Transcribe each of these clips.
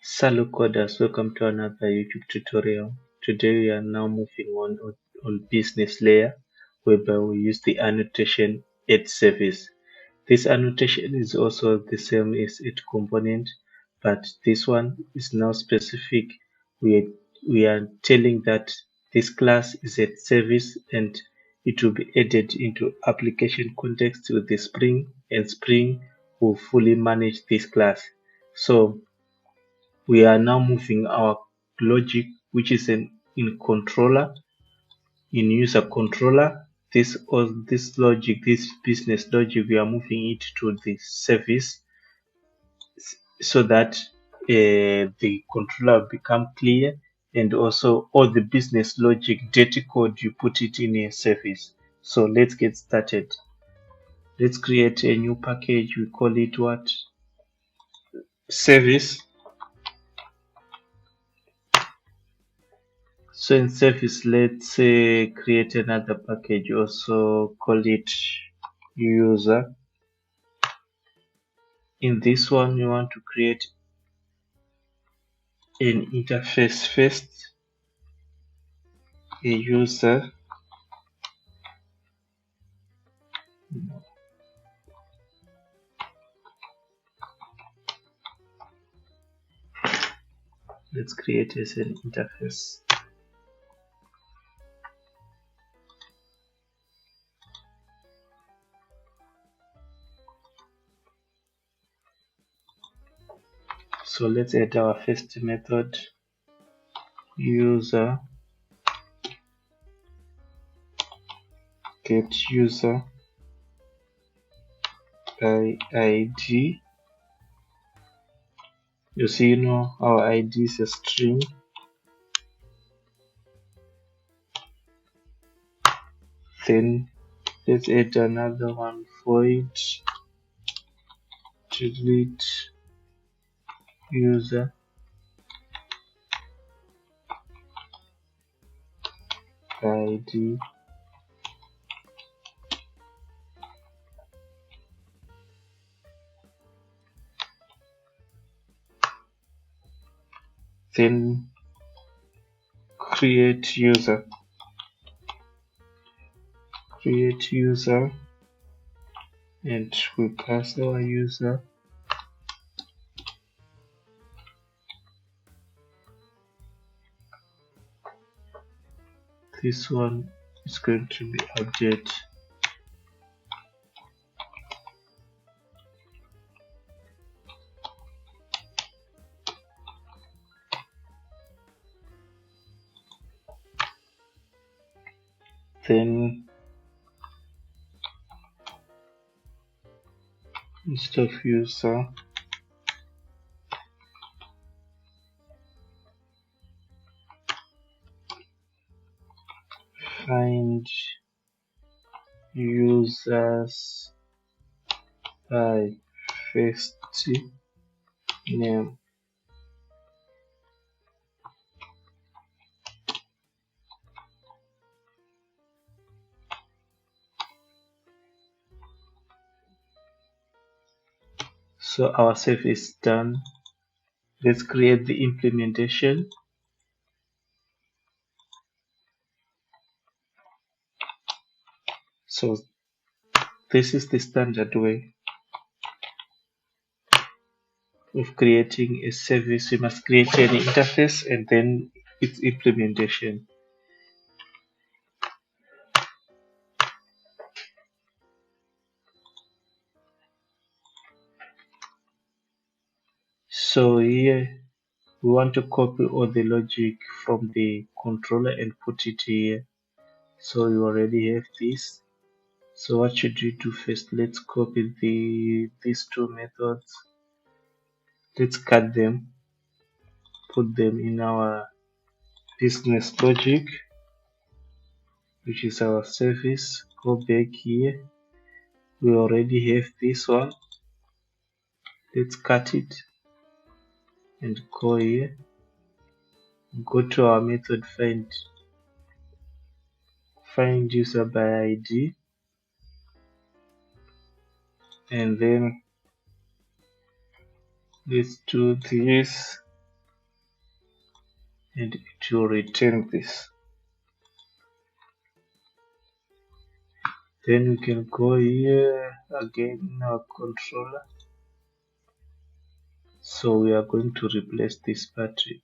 Hello coders, welcome to another YouTube tutorial. Today we are now moving on business layer, whereby we use the annotation add service. This annotation is also the same as add component, but this one is now specific. We are telling that this class is a service and it will be added into application context with the Spring, and Spring will fully manage this class. So we are now moving our logic, which is in controller, in user controller. This logic, this business logic, we are moving it to the service so that the controller become clear, and also all the business logic data code you put it in a service. So let's get started. Let's create a new package. We call it what? Service. So in service, let's create another package, also call it user. In this one, we want to create an interface first, a user. Let's create as an interface. So let's add our first method, user get user by ID. You see, our ID is a string. Then let's add another one, void delete user ID. Then create user and we pass our user. This one is going to be update. Then instead of user, find users by first name. So our save is done. Let's create the implementation. So this is the standard way of creating a service. We must create an interface and then its implementation. So here we want to copy all the logic from the controller and put it here. So you already have this. So what should we do first? Let's copy these two methods. Let's cut them, put them in our business logic, which is our service. Go back here. We already have this one. Let's cut it and go here. Go to our method, find user by ID, and then let's do this. and it will return this. Then we can go here again in our controller. So we are going to replace this battery.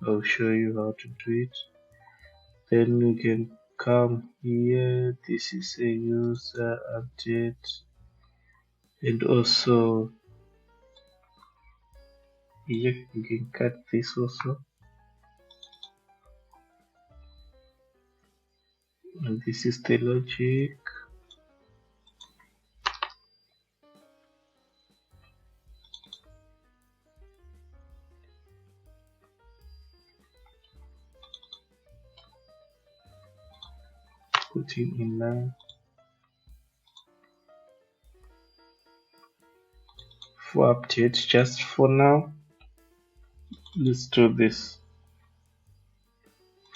I'll show you how to do it. Then you can come here. This is a user update, and also here you can cut this also. And this is the logic. Put in inline. For updates, just for now, let's do this.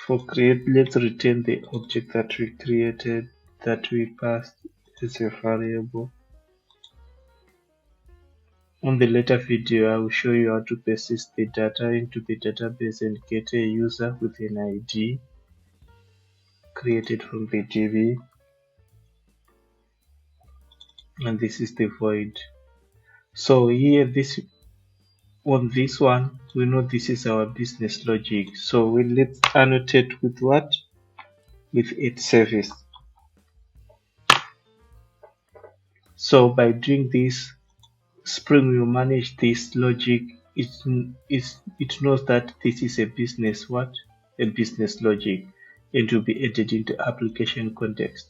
For create, let's return the object that we created, that we passed as a variable. On the later video, I will show you how to persist the data into the database and get a user with an ID created from the DB. And this is the void. So here, on this one, we know this is our business logic. So let's annotate with what? With its service. So by doing this, Spring will manage this logic. It knows that this is a business what? A business logic. It will be added into application context.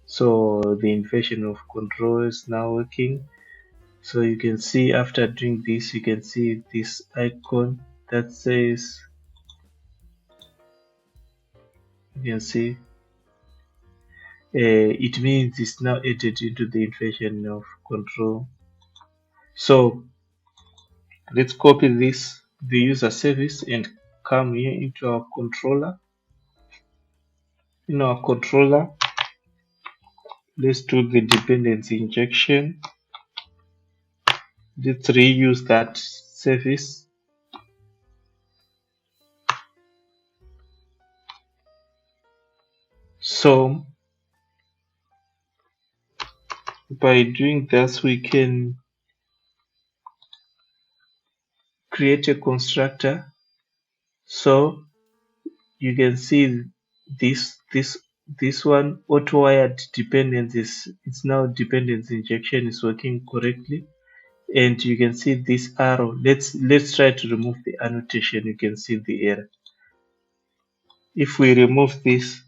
So the inversion of control is now working. So you can see after doing this, you can see this icon that says, you can see it means it's now added into the inversion of control. So let's copy this, the user service, and come here into our controller. In our controller, let's do the dependency injection. Let's reuse that service. So by doing this, we can create a constructor. So you can see this one auto-wired dependencies. It's now dependency injection is working correctly, and you can see this arrow. Let's try to remove the annotation. You can see the error. If we remove this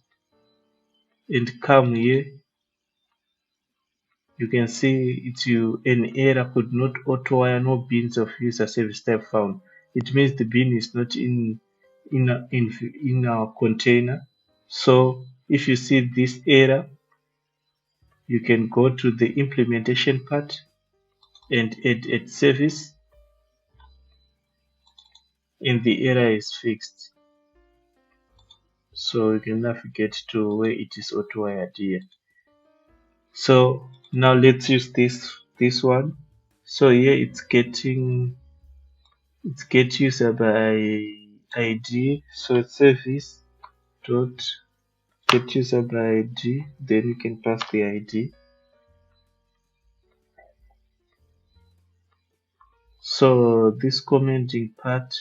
and come here, you can see an error could not auto-wire, no beans of user service type found. It means the bean is not in our container. So if you see this error, you can go to the implementation part and add service, and the error is fixed. So you can navigate to where it is auto-wired here. So now let's use this one. So here it's get user by ID. So service dot get user by ID. Then you can pass the ID. So this commenting part,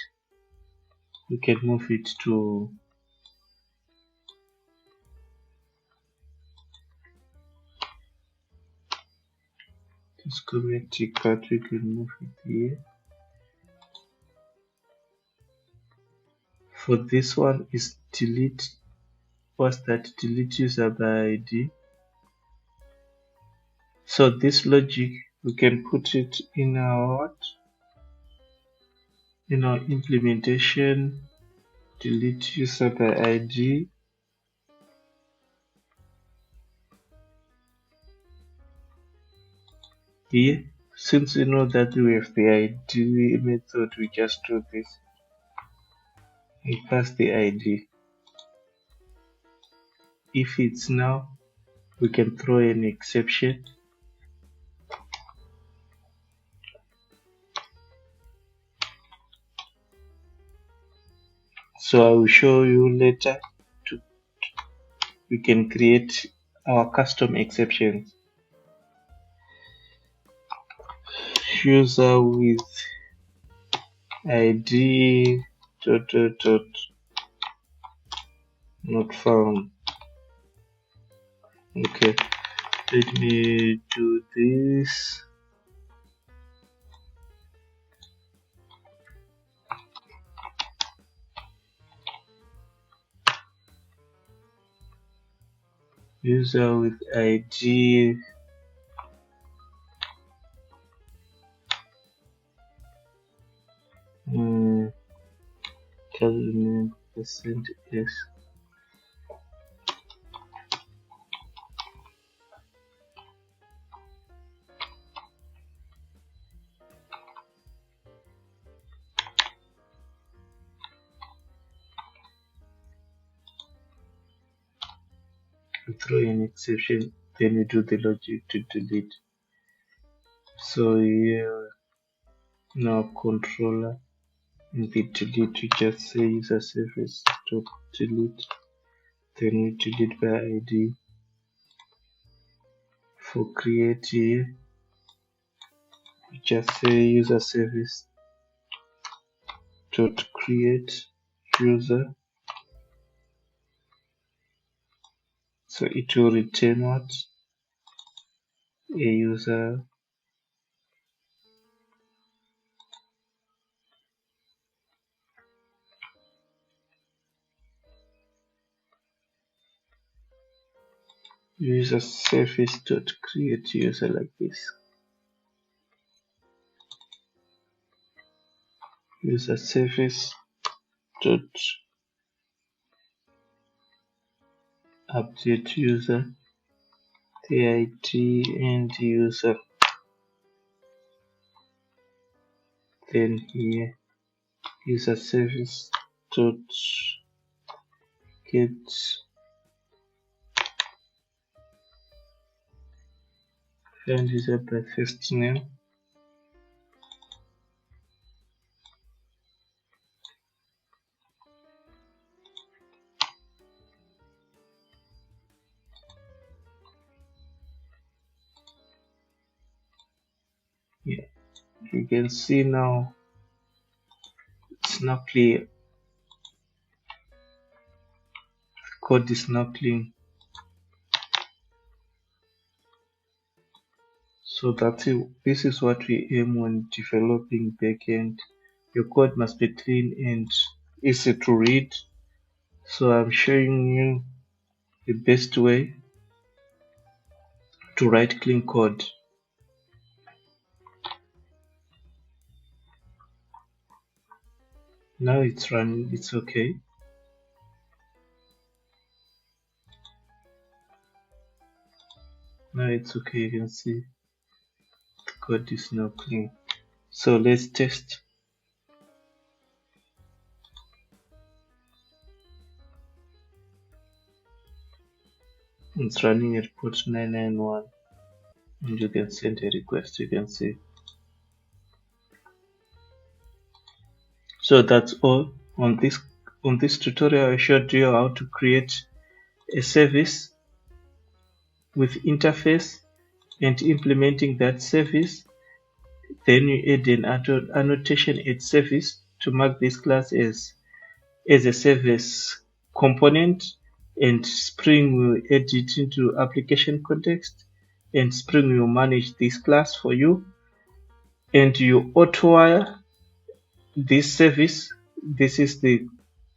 we can move it to this commenting part. We can move it here. For this one is delete. What's that? Delete user by ID. So this logic, we can put it in our implementation. Delete user by ID. Here, since we know that we have the ID method, we just do this. We pass the ID. If it's now, we can throw an exception. So I will show you later. We can create our custom exceptions. User with ID not found. Okay, let me do this. User with ID percent is throw an exception, then you do the logic to delete. So here now controller in the delete, you just say user service dot delete, then you delete by ID. For create here, you just say user service dot create user, so it will return what? A user user service dot create user, like this. User service dot update user, the ID and user. Then here user service dot get find user by first name. Yeah, you can see now it's now clear. Code is now clean. So that's it. This is what we aim when developing backend. Your code must be clean and easy to read. So I'm showing you the best way to write clean code. Now it's running, it's okay. Now it's okay, you can see the code is now clean. So let's test. It's running at port 991 and you can send a request, you can see. So that's all. On this tutorial I showed you how to create a service with interface and implementing that service. Then you add an annotation at service to mark this class as a service component, and Spring will add it into application context, and Spring will manage this class for you, and you auto-wire this service. This is the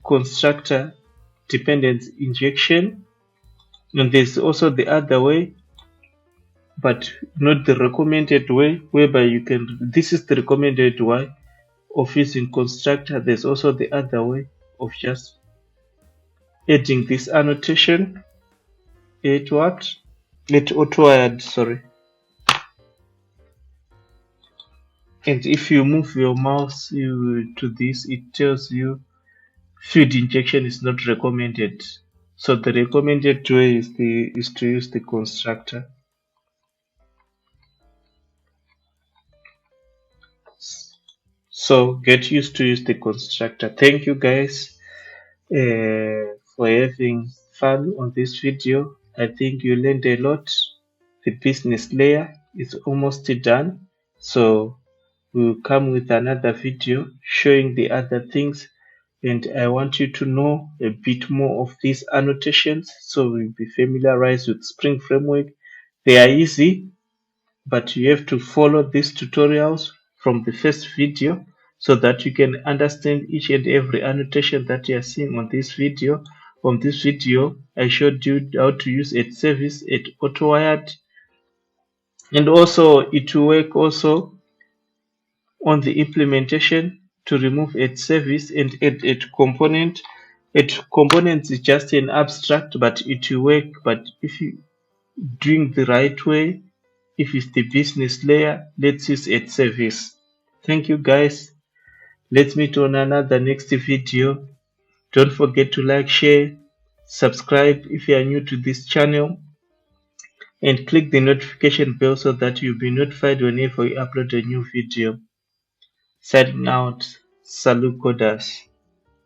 constructor dependence injection, and there's also the other way, but not the recommended way, whereby you can, this is the recommended way of using constructor. There's also the other way of just adding this annotation. It what? It auto-wired, sorry. And if you move your mouse to this, it tells you field injection is not recommended. So the recommended way is to use the constructor. So get used to use the constructor. Thank you guys. for having fun on this video. I think you learned a lot. The business layer is almost done. So we'll come with another video showing the other things, and I want you to know a bit more of these annotations so we'll be familiarized with Spring Framework. They are easy, but you have to follow these tutorials from the first video so that you can understand each and every annotation that you are seeing on this video. On this video, I showed you how to use a service at AutoWired, and also it will work also on the implementation to remove a service and add a component. A component is just an abstract, but it will work. But if you doing the right way, if it's the business layer, let's use a service. Thank you guys. Let's meet on another next video. Don't forget to like, share, subscribe if you are new to this channel, and click the notification bell so that you'll be notified whenever we upload a new video. Signing out. Salut coders.